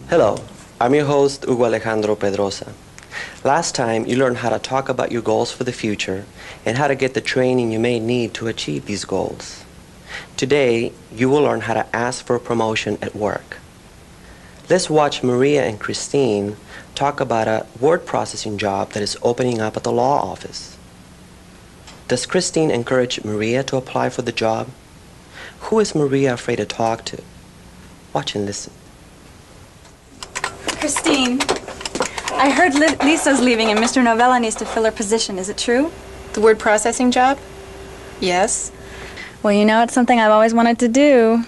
Hello, I'm your host, Hugo Alejandro Pedrosa. Last time, you learned how to talk about your goals for the future and how to get the training you may need to achieve these goals. Today, you will learn how to ask for a promotion at work. Let's watch Maria and Christine talk about a word processing job that is opening up at the law office. Does Christine encourage Maria to apply for the job? Who is Maria afraid to talk to? Watch and listen. Christine, I heard Lisa's leaving and Mr. Novella needs to fill her position. Is it true? The word processing job? Yes. Well, you know, it's something I've always wanted to do.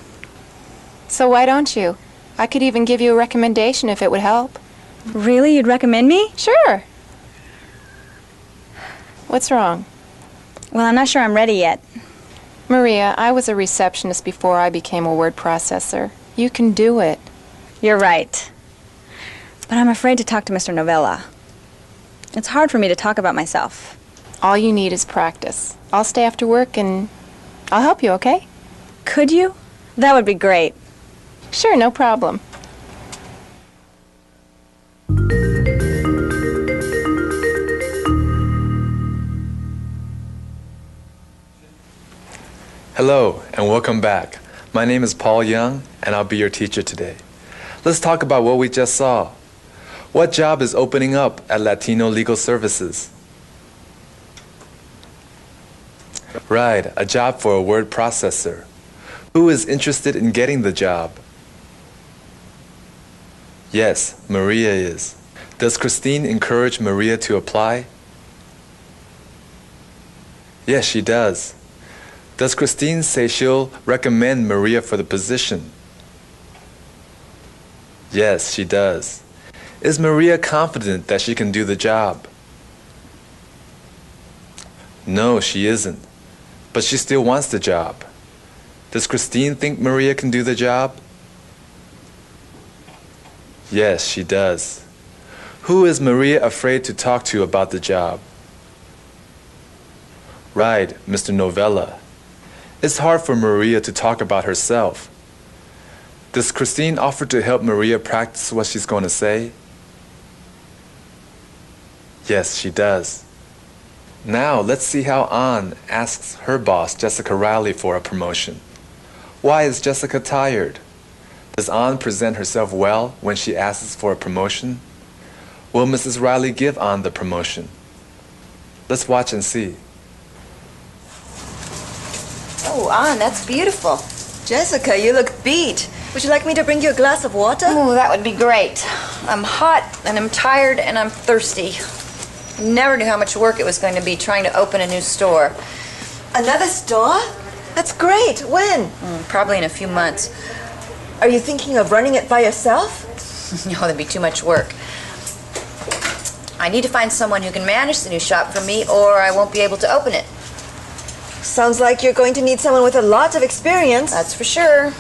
So why don't you? I could even give you a recommendation if it would help. Really? You'd recommend me? Sure. What's wrong? Well, I'm not sure I'm ready yet. Maria, I was a receptionist before I became a word processor. You can do it. You're right. But I'm afraid to talk to Mr. Novella. It's hard for me to talk about myself. All you need is practice. I'll stay after work and I'll help you, okay? Could you? That would be great. Sure, no problem. Hello, and welcome back. My name is Paul Young, and I'll be your teacher today. Let's talk about what we just saw. What job is opening up at Latino Legal Services? Right, a job for a word processor. Who is interested in getting the job? Yes, Maria is. Does Christine encourage Maria to apply? Yes, she does. Does Christine say she'll recommend Maria for the position? Yes, she does. Is Maria confident that she can do the job? No, she isn't. But she still wants the job. Does Christine think Maria can do the job? Yes, she does. Who is Maria afraid to talk to about the job? Right, Mr. Novella. It's hard for Maria to talk about herself. Does Christine offer to help Maria practice what she's going to say? Yes, she does. Now, let's see how Ann asks her boss, Jessica Riley, for a promotion. Why is Jessica tired? Does Ann present herself well when she asks for a promotion? Will Mrs. Riley give Ann the promotion? Let's watch and see. Oh, Ann, that's beautiful. Jessica, you look beat. Would you like me to bring you a glass of water? Oh, that would be great. I'm hot, and I'm tired, and I'm thirsty. I never knew how much work it was going to be trying to open a new store. Another store? That's great. When? Probably in a few months. Are you thinking of running it by yourself? No, that'd be too much work. I need to find someone who can manage the new shop for me, or I won't be able to open it. Sounds like you're going to need someone with a lot of experience. That's for sure.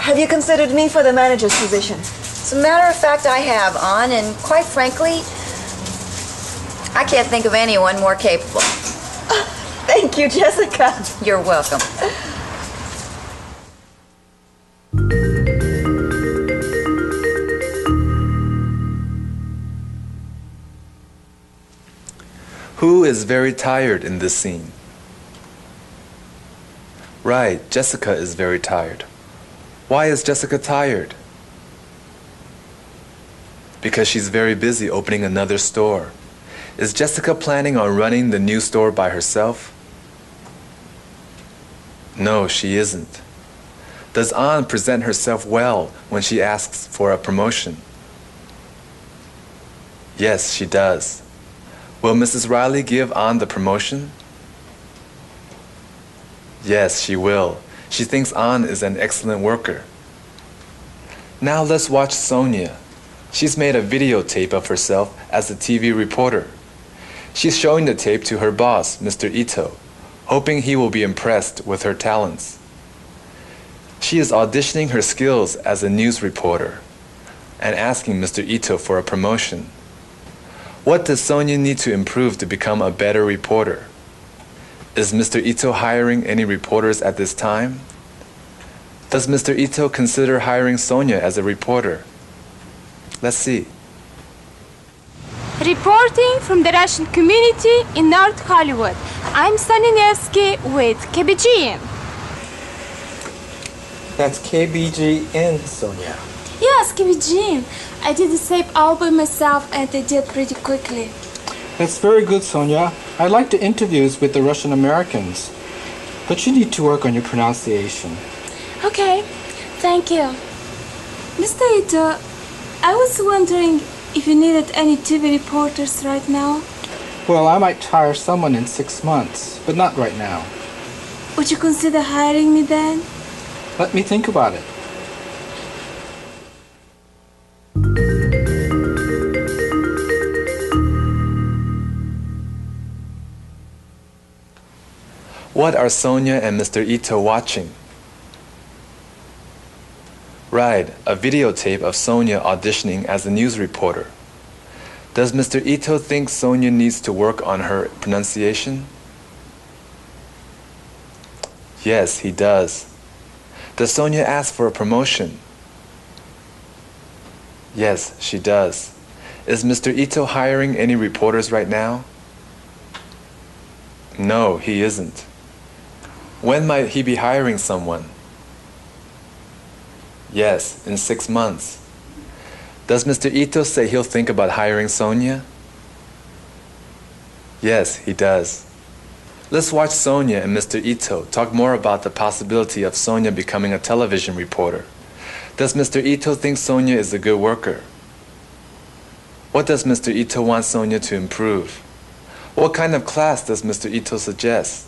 Have you considered me for the manager's position? As a matter of fact, I have, Ann, and quite frankly, I can't think of anyone more capable. Thank you, Jessica. You're welcome. Who is very tired in this scene? Right, Jessica is very tired. Why is Jessica tired? Because she's very busy opening another store. Is Jessica planning on running the new store by herself? No, she isn't. Does Ann present herself well when she asks for a promotion? Yes, she does. Will Mrs. Riley give Ann the promotion? Yes, she will. She thinks Ann is an excellent worker. Now let's watch Sonia. She's made a videotape of herself as a TV reporter. She's showing the tape to her boss, Mr. Ito, hoping he will be impressed with her talents. She is auditioning her skills as a news reporter and asking Mr. Ito for a promotion. What does Sonia need to improve to become a better reporter? Is Mr. Ito hiring any reporters at this time? Does Mr. Ito consider hiring Sonia as a reporter? Let's see. Reporting from the Russian community in North Hollywood. I'm Sunny Nevsky with KBGN. That's KBGN, Sonia. Yes, KBGN. I did the tape all by myself and I did pretty quickly. That's very good, Sonia. I like the interviews with the Russian Americans. But you need to work on your pronunciation. Okay, thank you. Mr. Ito, I was wondering if you needed any TV reporters right now. Well, I might hire someone in 6 months, but not right now. Would you consider hiring me then? Let me think about it. What are Sonia and Mr. Ito watching? Right, a videotape of Sonia auditioning as a news reporter. Does Mr. Ito think Sonia needs to work on her pronunciation? Yes, he does. Does Sonia ask for a promotion? Yes, she does. Is Mr. Ito hiring any reporters right now? No, he isn't. When might he be hiring someone? Yes, in 6 months. Does Mr. Ito say he'll think about hiring Sonia? Yes, he does. Let's watch Sonia and Mr. Ito talk more about the possibility of Sonia becoming a television reporter. Does Mr. Ito think Sonia is a good worker? What does Mr. Ito want Sonia to improve? What kind of class does Mr. Ito suggest?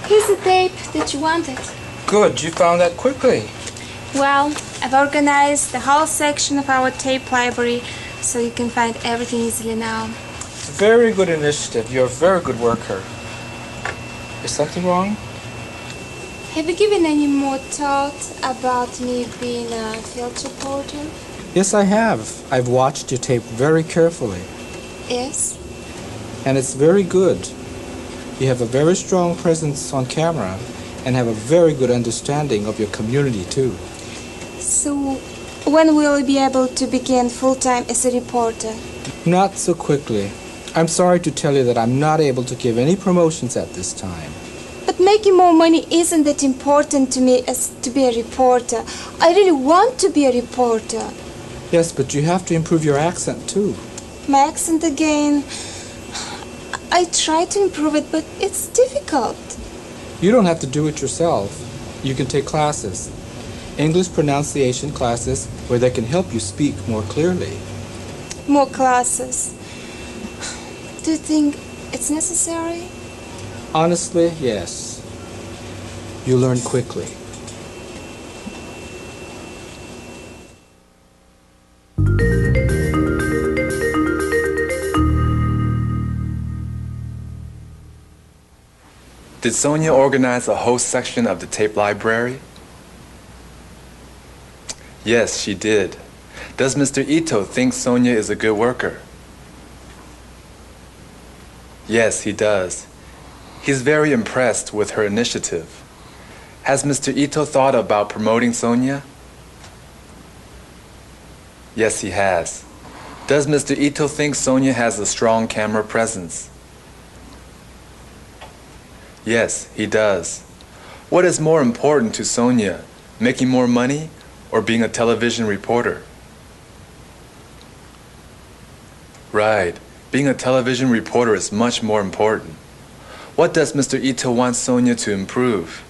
Here's the tape that you wanted. Good, you found that quickly. Well, I've organized the whole section of our tape library so you can find everything easily now. Very good initiative. You're a very good worker. Is something wrong? Have you given any more thought about me being a field reporter? Yes, I have. I've watched your tape very carefully. Yes. And it's very good. You have a very strong presence on camera and have a very good understanding of your community, too. So, when will you be able to begin full-time as a reporter? Not so quickly. I'm sorry to tell you that I'm not able to give any promotions at this time. But making more money isn't that important to me as to be a reporter. I really want to be a reporter. Yes, but you have to improve your accent, too. My accent again. I try to improve it, but it's difficult. You don't have to do it yourself. You can take classes. English pronunciation classes where they can help you speak more clearly. More classes. Do you think it's necessary? Honestly, yes. You learn quickly. Did Sonia organize a whole section of the tape library? Yes, she did. Does Mr. Ito think Sonia is a good worker? Yes, he does. He's very impressed with her initiative. Has Mr. Ito thought about promoting Sonia? Yes, he has. Does Mr. Ito think Sonia has a strong camera presence? Yes, he does. What is more important to Sonia, making more money or being a television reporter? Right. Being a television reporter is much more important. What does Mr. Ito want Sonia to improve?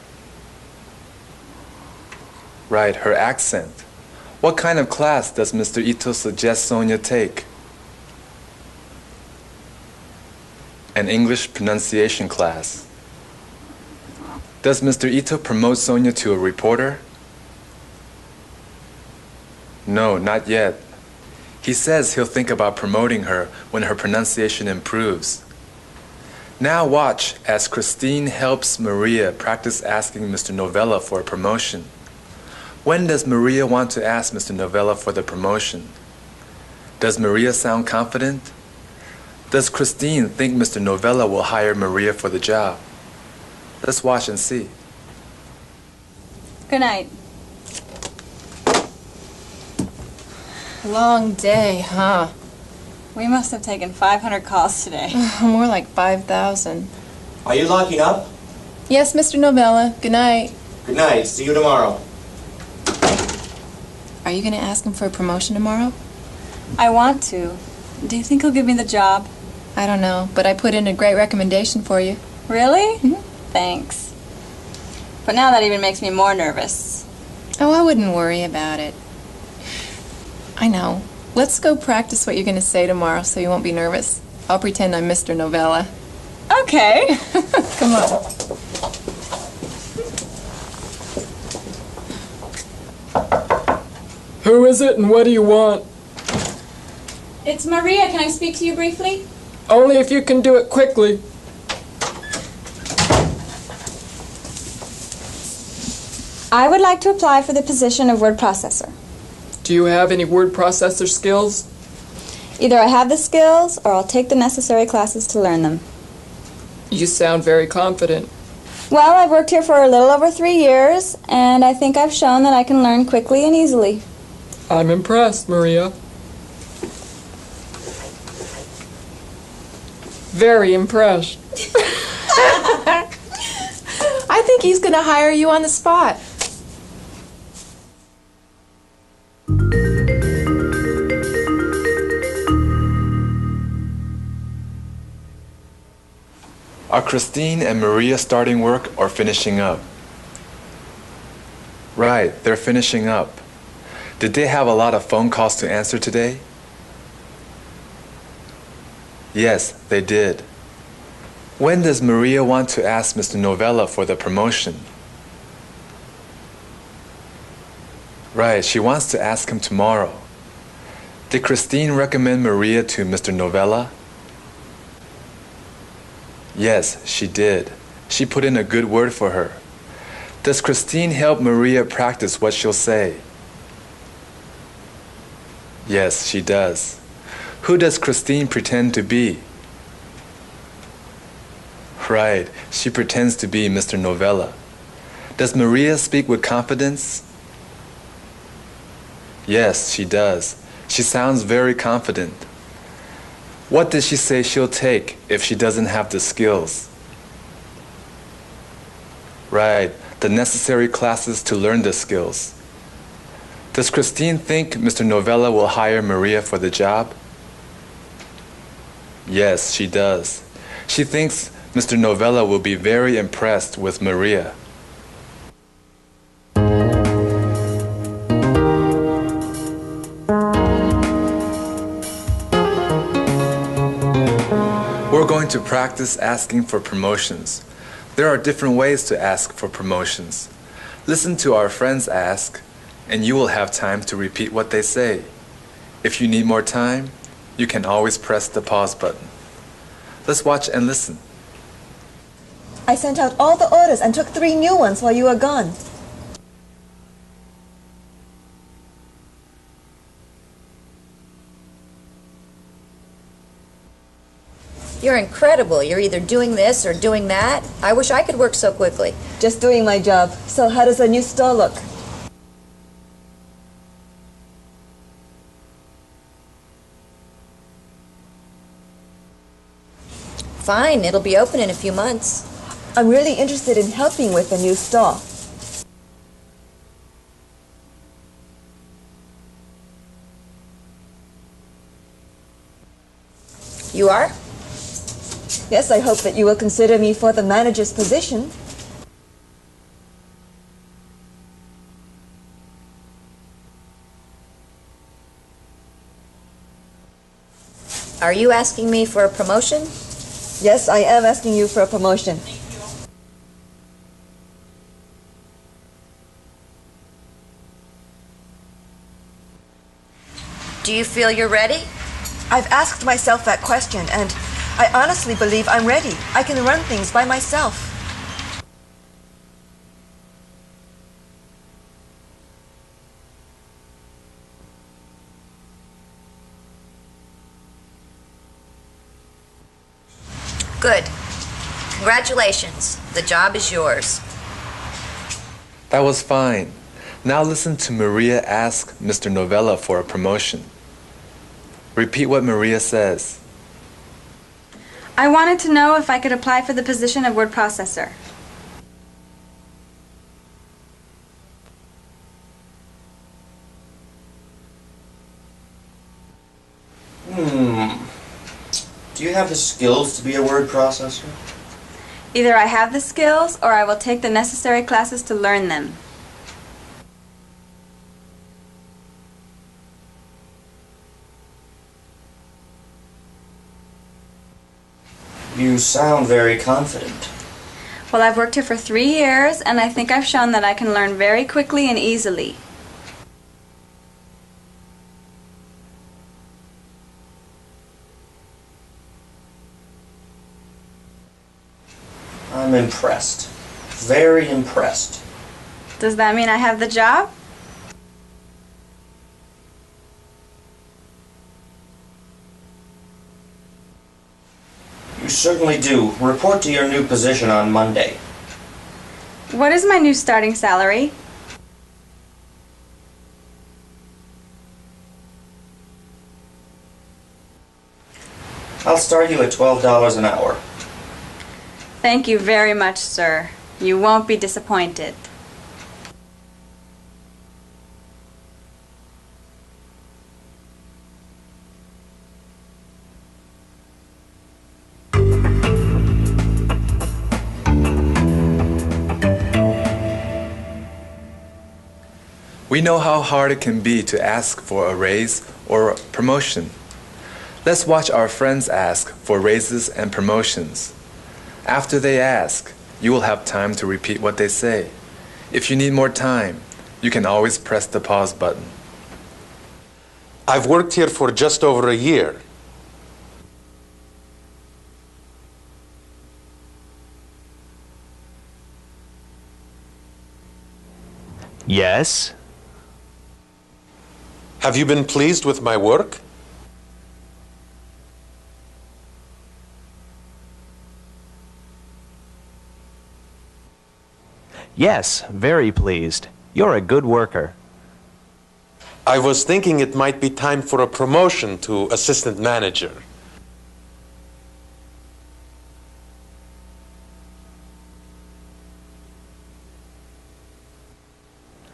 Right, her accent. What kind of class does Mr. Ito suggest Sonia take? An English pronunciation class. Does Mr. Ito promote Sonia to a reporter? No, not yet. He says he'll think about promoting her when her pronunciation improves. Now watch as Christine helps Maria practice asking Mr. Novella for a promotion. When does Maria want to ask Mr. Novella for the promotion? Does Maria sound confident? Does Christine think Mr. Novella will hire Maria for the job? Let's watch and see. Good night. Long day, huh? We must have taken 500 calls today. More like 5,000. Are you locking up? Yes, Mr. Novella. Good night. Good night. See you tomorrow. Are you going to ask him for a promotion tomorrow? I want to. Do you think he'll give me the job? I don't know, but I put in a great recommendation for you. Really? Thanks. But now that even makes me more nervous. Oh, I wouldn't worry about it. I know. Let's go practice what you're going to say tomorrow so you won't be nervous. I'll pretend I'm Mr. Novella. Okay. Come on. Who is it and what do you want? It's Maria. Can I speak to you briefly? Only if you can do it quickly. I would like to apply for the position of word processor. Do you have any word processor skills? Either I have the skills or I'll take the necessary classes to learn them. You sound very confident. Well, I've worked here for a little over 3 years, and I think I've shown that I can learn quickly and easily. I'm impressed, Maria. Very impressed. I think he's going to hire you on the spot. Are Christine and Maria starting work or finishing up? Right, they're finishing up. Did they have a lot of phone calls to answer today? Yes, they did. When does Maria want to ask Mr. Novella for the promotion? Right, she wants to ask him tomorrow. Did Christine recommend Maria to Mr. Novella? Yes, she did. She put in a good word for her. Does Christine help Maria practice what she'll say? Yes, she does. Who does Christine pretend to be? Right, she pretends to be Mr. Novella. Does Maria speak with confidence? Yes, she does. She sounds very confident. What does she say she'll take if she doesn't have the skills? Right, the necessary classes to learn the skills. Does Christine think Mr. Novella will hire Maria for the job? Yes, she does. She thinks Mr. Novella will be very impressed with Maria. We're going to practice asking for promotions. There are different ways to ask for promotions. Listen to our friends ask, and you will have time to repeat what they say. If you need more time, you can always press the pause button. Let's watch and listen. I sent out all the orders and took 3 new ones while you were gone. You're incredible. You're either doing this or doing that. I wish I could work so quickly. Just doing my job. So how does the new store look? Fine, it'll be open in a few months. I'm really interested in helping with the new store. You are? Yes, I hope that you will consider me for the manager's position. Are you asking me for a promotion? Yes, I am asking you for a promotion. Do you feel you're ready? I've asked myself that question, and I honestly believe I'm ready. I can run things by myself. Good. Congratulations. The job is yours. That was fine. Now listen to Maria ask Mr. Novella for a promotion. Repeat what Maria says. I wanted to know if I could apply for the position of word processor. Do you have the skills to be a word processor? Either I have the skills or I will take the necessary classes to learn them. You sound very confident. Well, I've worked here for 3 years, and I think I've shown that I can learn very quickly and easily. I'm impressed. Very impressed. Does that mean I have the job? You certainly do. Report to your new position on Monday. What is my new starting salary? I'll start you at $12 an hour. Thank you very much, sir. You won't be disappointed. We know how hard it can be to ask for a raise or a promotion. Let's watch our friends ask for raises and promotions. After they ask, you will have time to repeat what they say. If you need more time, you can always press the pause button. I've worked here for just over a year. Yes? Have you been pleased with my work? Yes, very pleased. You're a good worker. I was thinking it might be time for a promotion to assistant manager.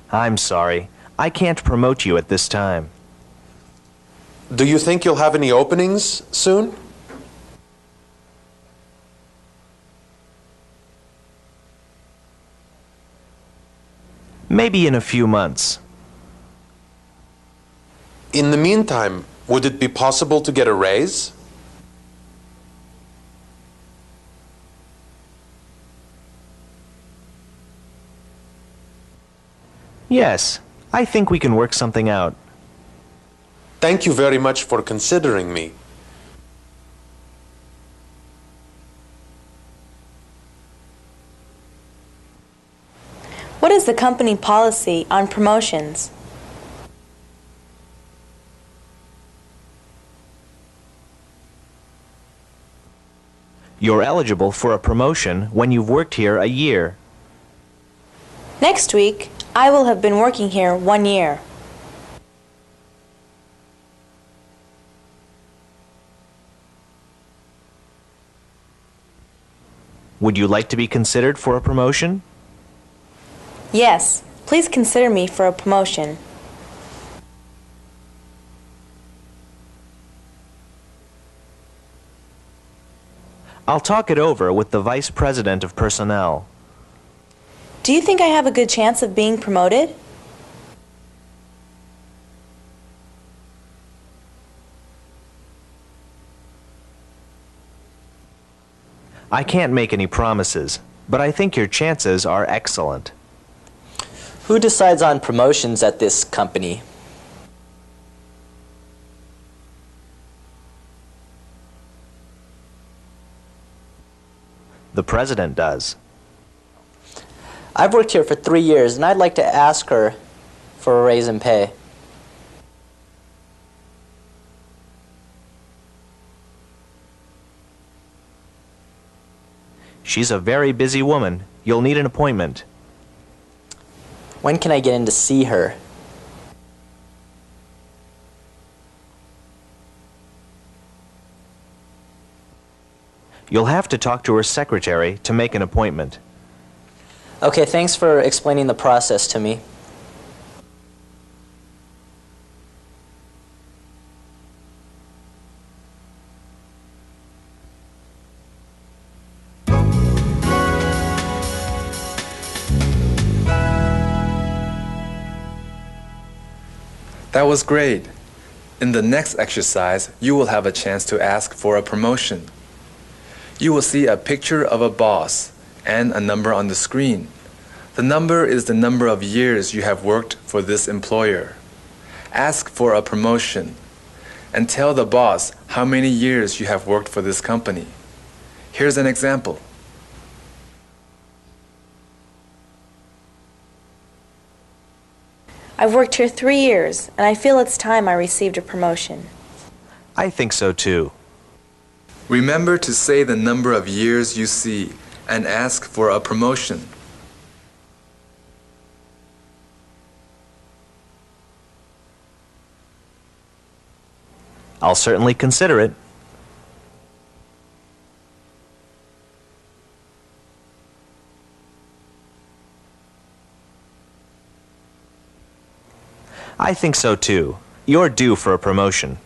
I'm sorry. I can't promote you at this time. Do you think you'll have any openings soon? Maybe in a few months. In the meantime, would it be possible to get a raise? Yes, I think we can work something out. Thank you very much for considering me. What is the company policy on promotions? You're eligible for a promotion when you've worked here a year. Next week, I will have been working here 1 year. Would you like to be considered for a promotion? Yes, please consider me for a promotion. I'll talk it over with the Vice President of Personnel. Do you think I have a good chance of being promoted? I can't make any promises, but I think your chances are excellent. Who decides on promotions at this company? The President does. I've worked here for 3 years, and I'd like to ask her for a raise in pay. She's a very busy woman. You'll need an appointment. When can I get in to see her? You'll have to talk to her secretary to make an appointment. Okay, thanks for explaining the process to me. That was great. In the next exercise, you will have a chance to ask for a promotion. You will see a picture of a boss and a number on the screen. The number is the number of years you have worked for this employer. Ask for a promotion and tell the boss how many years you have worked for this company. Here's an example. I've worked here 3 years, and I feel it's time I received a promotion. I think so too. Remember to say the number of years you see and ask for a promotion. I'll certainly consider it. I think so too. You're due for a promotion.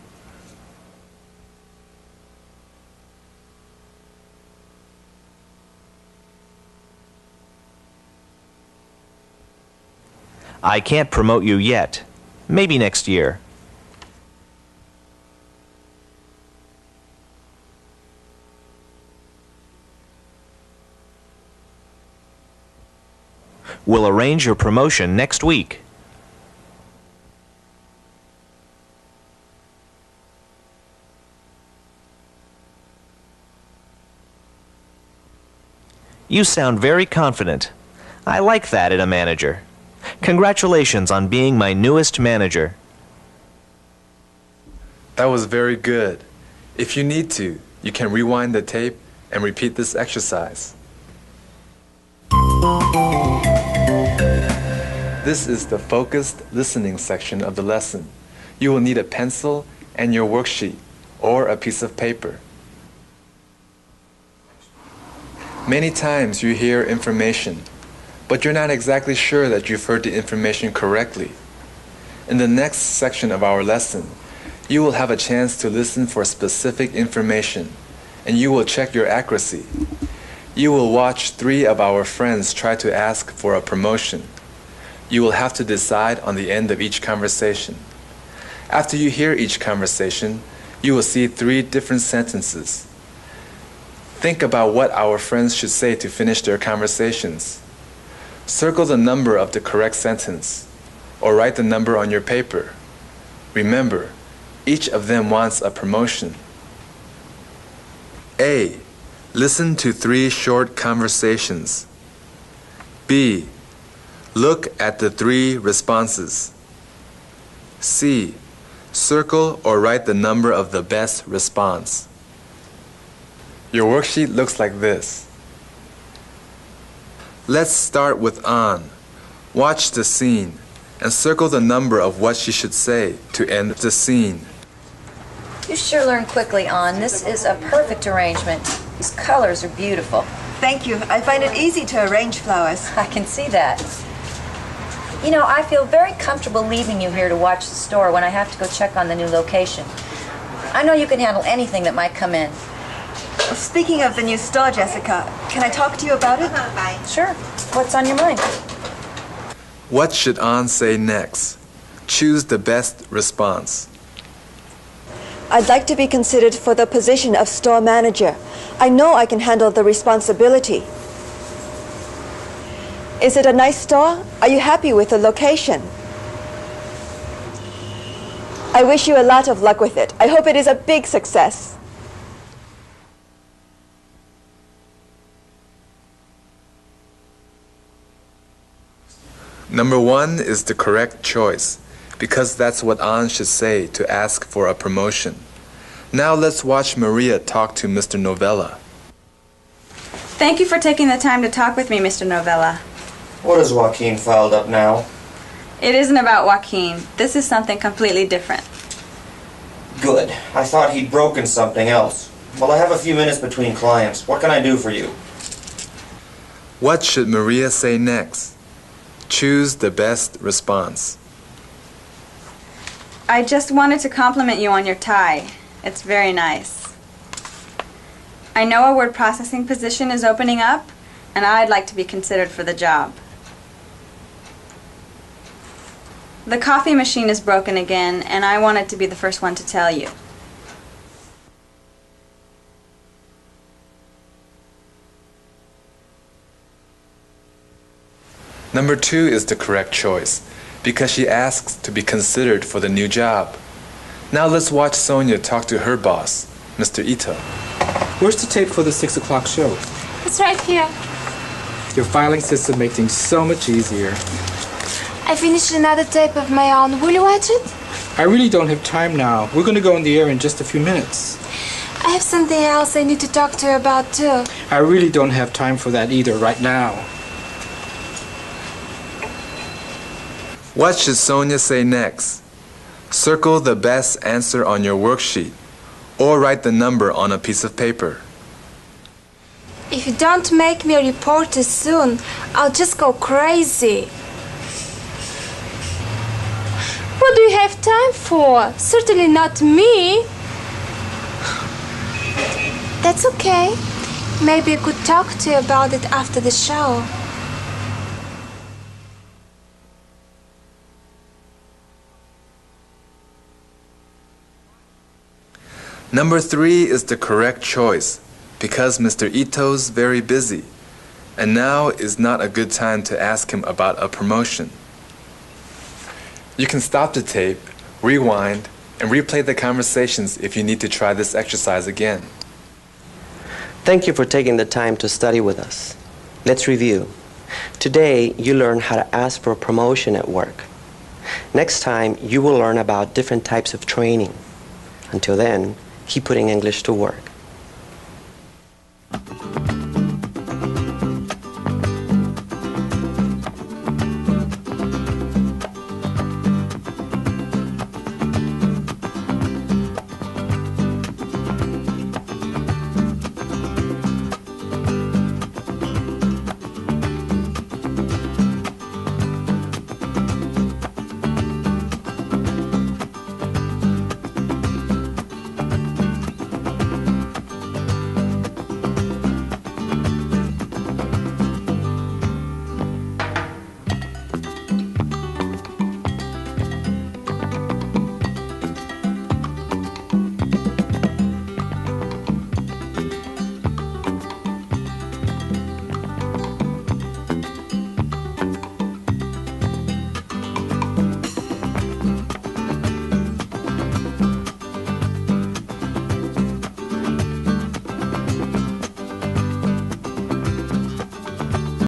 I can't promote you yet. Maybe next year. We'll arrange your promotion next week. You sound very confident. I like that in a manager. Congratulations on being my newest manager. That was very good. If you need to, you can rewind the tape and repeat this exercise. This is the focused listening section of the lesson. You will need a pencil and your worksheet or a piece of paper. Many times you hear information, but you're not exactly sure that you've heard the information correctly. In the next section of our lesson, you will have a chance to listen for specific information, and you will check your accuracy. You will watch 3 of our friends try to ask for a promotion. You will have to decide on the end of each conversation. After you hear each conversation, you will see 3 different sentences. Think about what our friends should say to finish their conversations. Circle the number of the correct sentence, or write the number on your paper. Remember, each of them wants a promotion. A. Listen to 3 short conversations. B. Look at the 3 responses. C. Circle or write the number of the best response. Your worksheet looks like this. Let's start with An. Watch the scene and circle the number of what she should say to end the scene. You sure learn quickly, An. This is a perfect arrangement. These colors are beautiful. Thank you. I find it easy to arrange flowers. I can see that. You know, I feel very comfortable leaving you here to watch the store when I have to go check on the new location. I know you can handle anything that might come in. Speaking of the new store, Jessica, can I talk to you about it? Sure. What's on your mind? What should An say next? Choose the best response. I'd like to be considered for the position of store manager. I know I can handle the responsibility. Is it a nice store? Are you happy with the location? I wish you a lot of luck with it. I hope it is a big success. Number 1 is the correct choice, because that's what An should say to ask for a promotion. Now let's watch Maria talk to Mr. Novella. Thank you for taking the time to talk with me, Mr. Novella. What has Joaquin filed up now? It isn't about Joaquin. This is something completely different. Good. I thought he'd broken something else. Well, I have a few minutes between clients. What can I do for you? What should Maria say next? Choose the best response. I just wanted to compliment you on your tie. It's very nice. I know a word processing position is opening up, and I'd like to be considered for the job. The coffee machine is broken again, and I wanted to be the first one to tell you. Number 2 is the correct choice because she asks to be considered for the new job. Now let's watch Sonia talk to her boss, Mr. Ito. Where's the tape for the 6 o'clock show? It's right here. Your filing system makes things so much easier. I finished another tape of my own. Will you watch it? I really don't have time now. We're going to go on the air in just a few minutes. I have something else I need to talk to you about too. I really don't have time for that either right now. What should Sonia say next? Circle the best answer on your worksheet or write the number on a piece of paper. If you don't make me a reporter soon, I'll just go crazy. What do you have time for? Certainly not me. That's okay. Maybe I could talk to you about it after the show. Number 3 is the correct choice because Mr. Ito's very busy and now is not a good time to ask him about a promotion. You can stop the tape, rewind, and replay the conversations if you need to try this exercise again. Thank you for taking the time to study with us. Let's review. Today, you learned how to ask for a promotion at work. Next time, you will learn about different types of training. Until then, keep putting English to work.